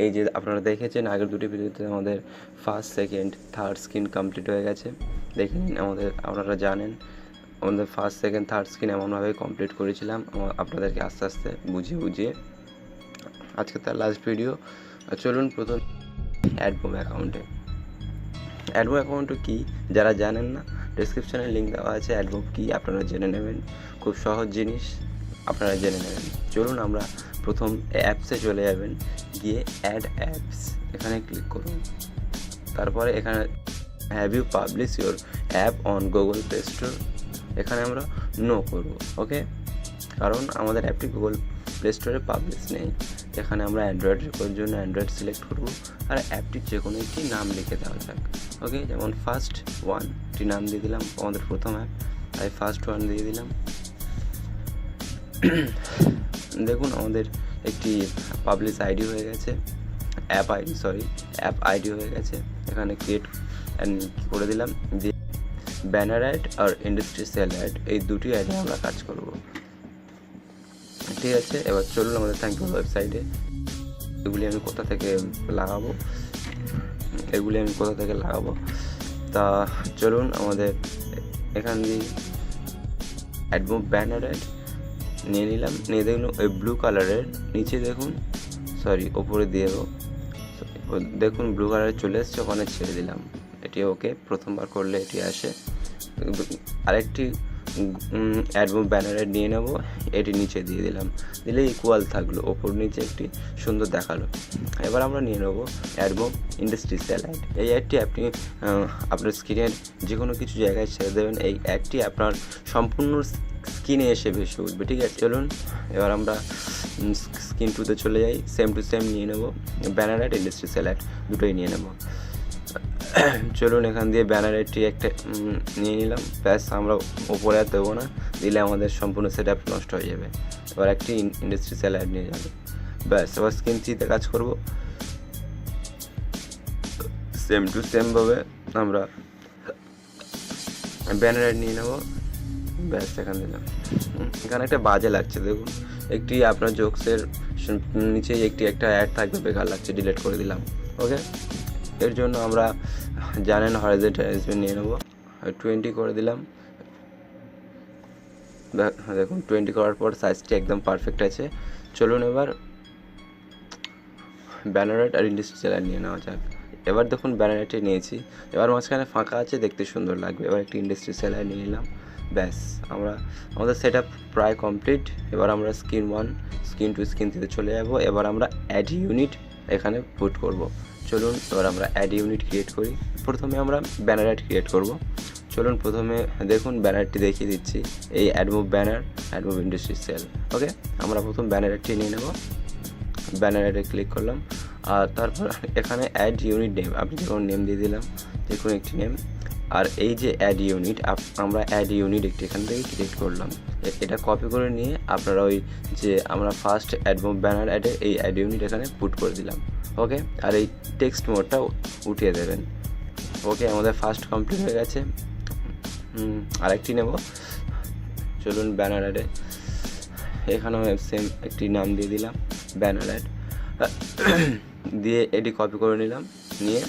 এই যে আপনারা দেখেছেন আগের দুটি ভিডিওতে আমাদের first second third screen complete হয়ে গেছে। দেখে নিন, আপনারা জানেন আমাদের ফার্স্ট সেকেন্ড থার্ড স্ক্রিন এমনভাবে কমপ্লিট করেছিলাম আপনাদেরকে আস্তে আস্তে বুঝিয়ে। আজকে তার লাস্ট ভিডিও। চলুন প্রথম অ্যাডমোব অ্যাকাউন্টে। অ্যাডমোব অ্যাকাউন্ট কী যারা জানেন না, ডেসক্রিপশানে লিঙ্ক দেওয়া আছে। অ্যাডমোব কী আপনারা জেনে নেবেন, খুব সহজ জিনিস, আপনারা জেনে নেবেন। চলুন আমরা প্রথম অ্যাপসে চলে যাবেন, গিয়ে অ্যাড অ্যাপস এখানে ক্লিক করুন। তারপরে এখানে have you publish your app on Google Play Store, এখানে আমরা নো করব। ওকে, কারণ আমাদের অ্যাপটি গুগল প্লে স্টোরে পাবলিশ নেই। এখানে আমরা অ্যান্ড্রয়েডের জন্য অ্যান্ড্রয়েড সিলেক্ট করব, আর অ্যাপটির যে কোনো একটি নাম লিখে দেওয়া যাক। ওকে, যেমন ফার্স্ট ওয়ানটি নাম দিয়ে দিলাম, আমাদের প্রথম অ্যাপ, তাই ফার্স্ট ওয়ান দিয়ে দিলাম। দেখুন আমাদের একটি পাবলিশ আইডি হয়ে গেছে, অ্যাপ আইডি হয়ে গেছে। এখানে ক্রিয়েট করে দিলাম, দিয়ে ব্যানার অ্যাড আর ইন্ডাস্ট্রিয়াল অ্যাড, এই দুটি অ্যাডে আমরা কাজ করব। ঠিক আছে, এবার চলুন আমাদের থ্যাংক ইউ ওয়েবসাইটে। এগুলি আমি কোথা থেকে লাগাবো তা চলুন আমাদের এখান দিয়ে অ্যাডমোব ব্যানার অ্যাড নিয়ে নিলাম। নিয়ে দেখুন ওই ব্লু কালারের নিচে দেখুন, ওপরে দিয়ে দেখুন ব্লু কালারে চলে এসছে, ওখানে ছেড়ে দিলাম। এটি ওকে, প্রথমবার করলে এটি আসে। আরেকটি অ্যাডমোব ব্যানার অ্যাড নিয়ে নেব, এটি নিচে দিয়ে দিলাম, দিলে ইকুয়াল থাকলো, ওপর নিচে একটি সুন্দর দেখালো। এবার আমরা নিয়ে নেব অ্যাডমোব ইন্ডাস্ট্রিয়াল অ্যাড। এই অ্যাডটি আপনি আপনার স্ক্রিনের যে কোনো কিছু জায়গায় ছেড়ে দেবেন, এই অ্যাডটি আপনার সম্পূর্ণ স্ক্রিনে এসে ভেসে উঠবে। ঠিক আছে, চলুন এবার আমরা স্ক্রিন টুতে চলে যাই। সেম টু সেম নিয়ে নেব, ব্যানার অ্যাড ইন্ডাস্ট্রিয়াল অ্যাড দুটোই নিয়ে নেব। চলুন এখান দিয়ে ব্যানার অ্যাডটি একটা নিয়ে নিলাম, ব্যাস। আমরা ওপরে আর দেবো না, দিলে আমাদের সম্পূর্ণ সেট আপ নষ্ট হয়ে যাবে। এবার একটি ইন্ডাস্ট্রিয়াল অ্যাড নিয়ে যাবে, ব্যাস। এবার স্ক্রিন থ্রিতে কাজ করব, সেম টু সেমভাবে আমরা ব্যানার অ্যাড নিয়ে নেব, ব্যাস। এখানে দিলাম, এখানে একটা বাজে লাগছে দেখুন, একটি আপনার জোকসের নিচে একটা অ্যাড থাকবে, বেকার লাগছে, ডিলিট করে দিলাম। ওকে, এর জন্য আমরা জানেন হরাইজন্টাল অ্যারেঞ্জমেন্ট নিয়ে নেব, 20 করে দিলাম। দেখুন 20 করার পর সাইজটি একদম পারফেক্ট আছে। চলুন এবার ব্যানার অ্যাড আর ইন্ডাস্ট্রিয়াল অ্যাড নিয়ে নেওয়া যাক। এবার দেখুন ব্যানার অ্যাডটি নিয়েছি, এবার মাঝখানে ফাঁকা আছে, দেখতে সুন্দর লাগবে। এবার একটি ইন্ডাস্ট্রিয়াল অ্যাড নিয়ে নিলাম, ব্যাস। আমাদের সেট আপ প্রায় কমপ্লিট। এবার আমরা স্ক্রিন 1 স্ক্রিন 2 স্ক্রিন 3তে চলে যাব। এবার আমরা অ্যাড ইউনিট এখানে পুট করব। চলুন এবার আমরা অ্যাড ইউনিট ক্রিয়েট করি। প্রথমে আমরা ব্যানার অ্যাড ক্রিয়েট করব। চলুন প্রথমে দেখুন ব্যানারটি দেখিয়ে দিচ্ছি, এই অ্যাডমোব ব্যানার, অ্যাডমোব ইন্ডাস্ট্রিয়াল। ওকে, আমরা প্রথম ব্যানার অ্যাডটি নিয়ে নেব, ব্যানার অ্যাডে ক্লিক করলাম, আর তারপর এখানে অ্যাড ইউনিট নেম, আপনি যখন নেম দিয়ে দিলাম, দেখুন একটি নেম। আর এই যে অ্যাড ইউনিট, আমরা অ্যাড ইউনিট একটি এখান থেকে ক্রিয়েট করলাম, এটা কপি করে নিয়ে আপনারা ওই যে আমরা ফার্স্ট অ্যাডমোব ব্যানার অ্যাডে এই অ্যাড ইউনিট এখানে পুট করে দিলাম। ওকে, আর এই টেক্সট মোডটা উঠিয়ে দেবেন। ওকে, আমাদের ফার্স্ট কমপ্লিট হয়ে গেছে। আরেকটি নেব, চলুন ব্যানার অ্যাডে, এখানেও সেম একটি নাম দিয়ে দিলাম, ব্যানার অ্যাড, দিয়ে এটি কপি করে নিলাম, নিয়ে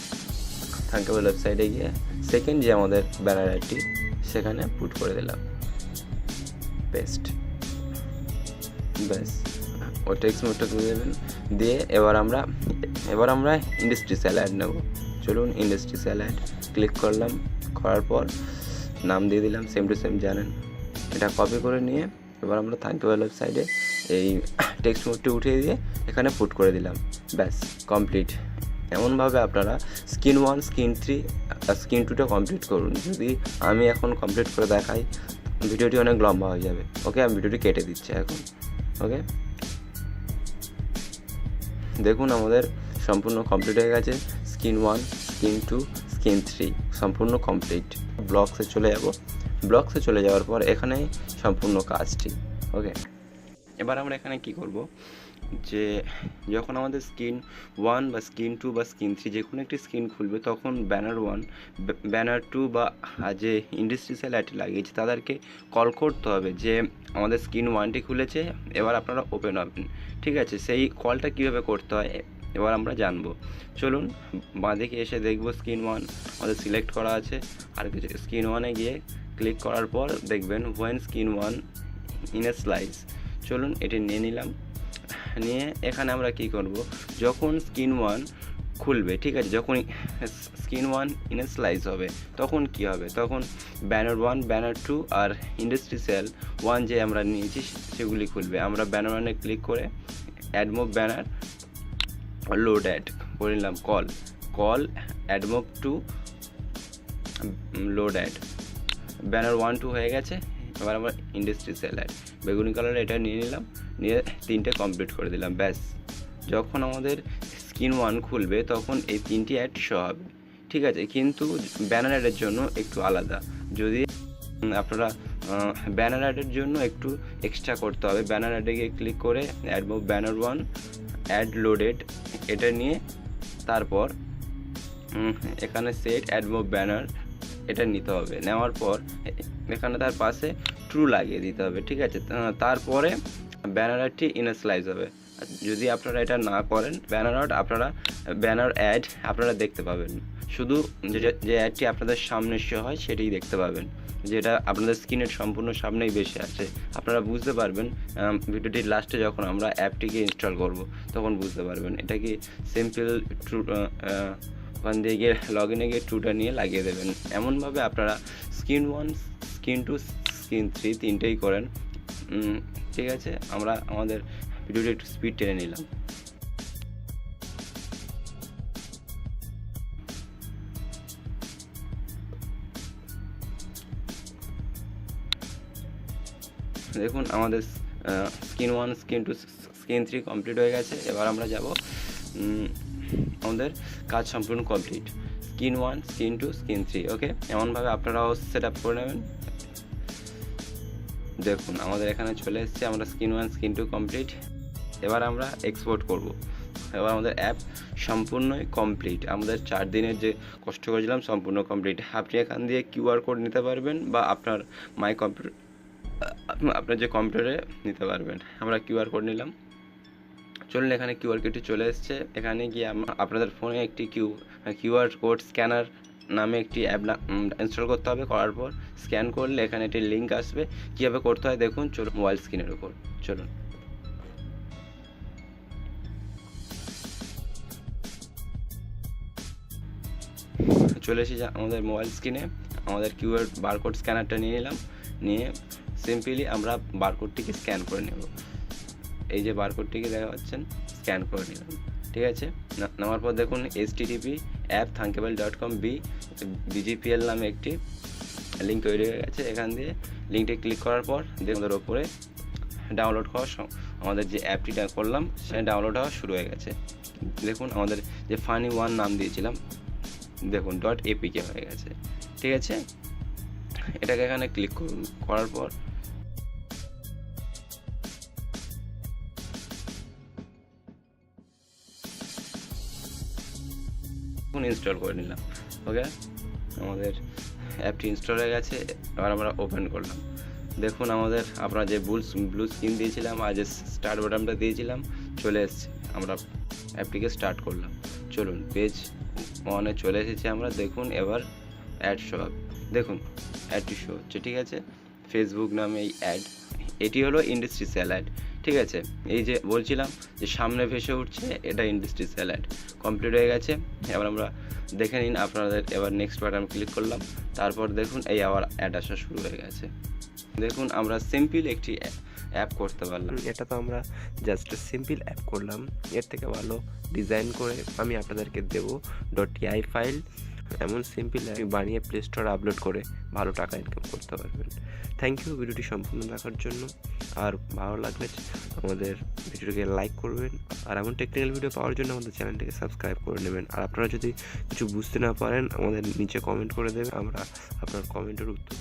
থাঙ্কেবল ওয়েবসাইটে গিয়ে সেকেন্ড যে আমাদের ব্যানার অ্যাডটি সেখানে পুট করে দিলাম, পেস্ট, ব্যাস। ও টেক্সট মোডটা করে দেবেন, দিয়ে এবার আমরা ইন্ডাস্ট্রিয়াল অ্যাড নেব। চলুন ইন্ডাস্ট্রিয়াল অ্যাড ক্লিক করলাম, করার পর নাম দিয়ে দিলাম, সেম টু সেম জানেন। এটা কপি করে নিয়ে এবার আমরা থাঙ্কেবল ওয়েবসাইটে এই টেক্সট মোডটি উঠিয়ে দিয়ে এখানে পুট করে দিলাম, ব্যাস কমপ্লিট। এমনভাবে আপনারা স্ক্রিন 1 স্ক্রিন 3 আর স্ক্রিন 2টা কমপ্লিট করুন। যদি আমি এখন কমপ্লিট করে দেখাই, ভিডিওটি অনেক লম্বা হয়ে যাবে। ওকে, আমি ভিডিওটি কেটে দিচ্ছি এখন। ওকে, দেখুন আমাদের সম্পূর্ণ কমপ্লিট হয়ে গেছে, স্ক্রিন 1 স্ক্রিন 2 স্ক্রিন 3 সম্পূর্ণ কমপ্লিট। ব্লগসে চলে যাওয়ার পর এখানে সম্পূর্ণ কাজটি। ওকে, এবার আমরা এখানে কি করব, যে যখন আমাদের স্ক্রিন 1 বা স্ক্রিন 2 বা স্ক্রিন 3 যে কোনো একটি স্ক্রিন খুলবে, তখন ব্যানার 1 ব্যানার 2 বা যে ইন্ডাস্ট্রিয়াল অ্যাডটি লাগিয়েছে তাদেরকে কল করতে হবে যে আমাদের স্ক্রিন 1টি খুলেছে, এবার আপনারা ওপেন হবেন। ঠিক আছে, সেই কলটা কীভাবে করতে হয় এবার আমরা জানবো। চলুন বাঁদিকে এসে দেখব স্ক্রিন 1 আমাদের সিলেক্ট করা আছে। আর কিছু স্ক্রিন 1-এ গিয়ে ক্লিক করার পর দেখবেন when screen 1 in a slice. চলুন এটি নিয়ে নিলাম। নিয়ে এখানে আমরা কি করব, যখন স্ক্রিন 1 খুলবে, ঠিক আছে, যখন স্ক্রিন 1 ইন এ স্লাইস হবে তখন কি হবে, তখন ব্যানার 1 ব্যানার 2 আর ইন্ডাস্ট্রিয়াল 1 যে আমরা নিয়েছি সেগুলি খুলবে। আমরা ব্যানার 1-এ ক্লিক করে অ্যাডমোব ব্যানার লোড অ্যাড করে নিলাম, call AdMob to load ad, banner 1 2 হয়ে গেছে। এবার আমরা ইন্ডাস্ট্রিয়াল অ্যাড বেগুনি কালার এটা নিয়ে নিলাম, নিয়ে 3টে কমপ্লিট করে দিলাম, ব্যাস। যখন আমাদের স্ক্রিন 1 খুলবে তখন এই 3টি অ্যাড শো হবে, ঠিক আছে। কিন্তু ব্যানার অ্যাডের জন্য একটু আলাদা, যদি আপনারা ব্যানার অ্যাডের জন্য একটু এক্সট্রা করতে হবে। ব্যানার অ্যাডে গিয়ে ক্লিক করে অ্যাডমোব ব্যানার 1 অ্যাড লোডেড এটা নিয়ে তারপর এখানে সেট অ্যাডমোব ব্যানার এটা নিতে হবে। নেওয়ার পর এখানে তার পাশে ট্রু লাগিয়ে দিতে হবে, ঠিক আছে। তারপরে ব্যানার অ্যাডটি ইন এ স্লাইস হবে। যদি আপনারা এটা না করেন ব্যানার অ্যাড আপনারা দেখতে পাবেন, শুধু যে অ্যাডটি আপনাদের সামনে শো হয় সেটাই দেখতে পাবেন, যেটা আপনাদের স্ক্রিনের সম্পূর্ণ সামনেই বেশি আছে। আপনারা বুঝতে পারবেন ভিডিওটির লাস্টে যখন আমরা অ্যাপটিকে ইনস্টল করব তখন বুঝতে পারবেন। এটা কি সিম্পল ট্রু, ওখান দিয়ে গিয়ে লগ ইনে গিয়ে ট্রুটা নিয়ে লাগিয়ে দেবেন। এমনভাবে আপনারা স্ক্রিন 1 স্ক্রিন 2 স্ক্রিন 3 তিনটেই করেন, ঠিক আছে। আমরা আমাদের ভিডিওটি একটু স্পিড টেনে নিলাম। দেখুন আমাদের স্ক্রিন 1 স্ক্রিন 2 স্ক্রিন 3 কমপ্লিট হয়ে গেছে। এবার আমরা যাব, আমাদের কাজ সম্পূর্ণ কমপ্লিট, স্ক্রিন 1 স্ক্রিন 2 স্ক্রিন 3, ওকে। এমনভাবে আপনারাও সেট আপ করে নেবেন। দেখুন আমাদের এখানে চলে এসেছে, আমরা স্ক্রিন 1 স্ক্রিন 2 কমপ্লিট। এবার আমরা এক্সপোর্ট করব। এবার আমাদের অ্যাপ সম্পূর্ণই কমপ্লিট, আমাদের 4 দিনের যে কষ্ট করেছিলাম সম্পূর্ণ কমপ্লিট। আপনি এখান দিয়ে কিউআর কোড নিতে পারবেন বা আপনার আপনার যে কম্পিউটারে নিতে পারবেন। আমরা কিউআর কোড নিলাম। চলুন এখানে কিউআর কোডটি চলে এসেছে। এখানে গিয়ে আপনাদের ফোনে একটি কিউআর কোড স্ক্যানার নামে একটি অ্যাপ ইনস্টল করতে হবে। করার পর স্ক্যান করলে এখানে একটি লিঙ্ক আসবে, কীভাবে করতে হয় দেখুন। চলুন মোবাইল স্ক্রিনের উপর চলুন। চলে এসেছে আমাদের মোবাইল স্ক্রিনে, আমাদের কিউআর বারকোড স্ক্যানারটা নিয়ে নিলাম। নিয়ে সিম্পলি আমরা বারকোডটিকে স্ক্যান করে নেব। এই যে বারকোডটিকে দেখা পাচ্ছেন, স্ক্যান করে নিলাম, ঠিক আছে। নেওয়ার পর দেখুন http://app.thankable.com BGPL নামে একটি লিঙ্ক তৈরি হয়ে গেছে। এখান দিয়ে লিঙ্কটি ক্লিক করার পর দেখুন আমাদের ওপরে ডাউনলোড হওয়া, আমাদের যে অ্যাপটিটা করলাম সেটা ডাউনলোড হওয়া শুরু হয়ে গেছে। দেখুন আমাদের যে ফানি 1 নাম দিয়েছিলাম দেখুন .apk হয়ে গেছে, ঠিক আছে। এটাকে এখানে ক্লিক করুন, করার পর ইনস্টল করে নিলাম, ওকে। আমাদের অ্যাপটি ইনস্টল হয়ে গেছে। এবার আমরা ওপেন করলাম। দেখুন আমাদের আপনারা যে ব্লু স্ক্রিন দিয়েছিলাম আর যে স্টার্ট বাটনটা দিয়েছিলাম চলে এসেছে। আমরা অ্যাপটিকে স্টার্ট করলাম। চলুন পেজ 1-এ চলে এসেছি আমরা। দেখুন এবার অ্যাড শো হবে, দেখুন অ্যাডটি শো হচ্ছে, ঠিক আছে। ফেসবুক নামে এই অ্যাড, এটি হলো ইন্ডাস্ট্রিয়াল অ্যাড, ঠিক আছে। এই যে বলছিলাম যে সামনে ভেসে উঠছে, এটা ইন্ডাস্ট্রিয়াল অ্যাড কমপ্লিট হয়ে গেছে। এবার আমরা দেখে নিন আপনাদের। এবার নেক্সট বাটন ক্লিক করলাম, তারপর দেখুন এই আবার অ্যাড আসা শুরু হয়ে গেছে। দেখুন আমরা সিম্পল একটি অ্যাপ করতে পারলাম। এটা তো আমরা জাস্ট সিম্পল অ্যাপ করলাম, এর থেকে ভালো ডিজাইন করে আমি আপনাদেরকে দেবো .ti ফাইল। এমন সিম্পল অ্যাপ বানিয়ে প্লে স্টোরে আপলোড করে ভালো টাকা ইনকাম করতে পারবেন। থ্যাংক ইউ ভিডিওটি সম্পূর্ণ দেখার জন্য। আর ভালো লাগলে আমাদের ভিডিওটিকে লাইক করবেন, আর এমন টেকনিক্যাল ভিডিও পাওয়ার জন্য আমাদের চ্যানেলটিকে সাবস্ক্রাইব করে নেবেন। আর আপনারা যদি কিছু বুঝতে না পারেন আমাদের নিচে কমেন্ট করে দেবেন, আমরা আপনার কমেন্টের উত্তর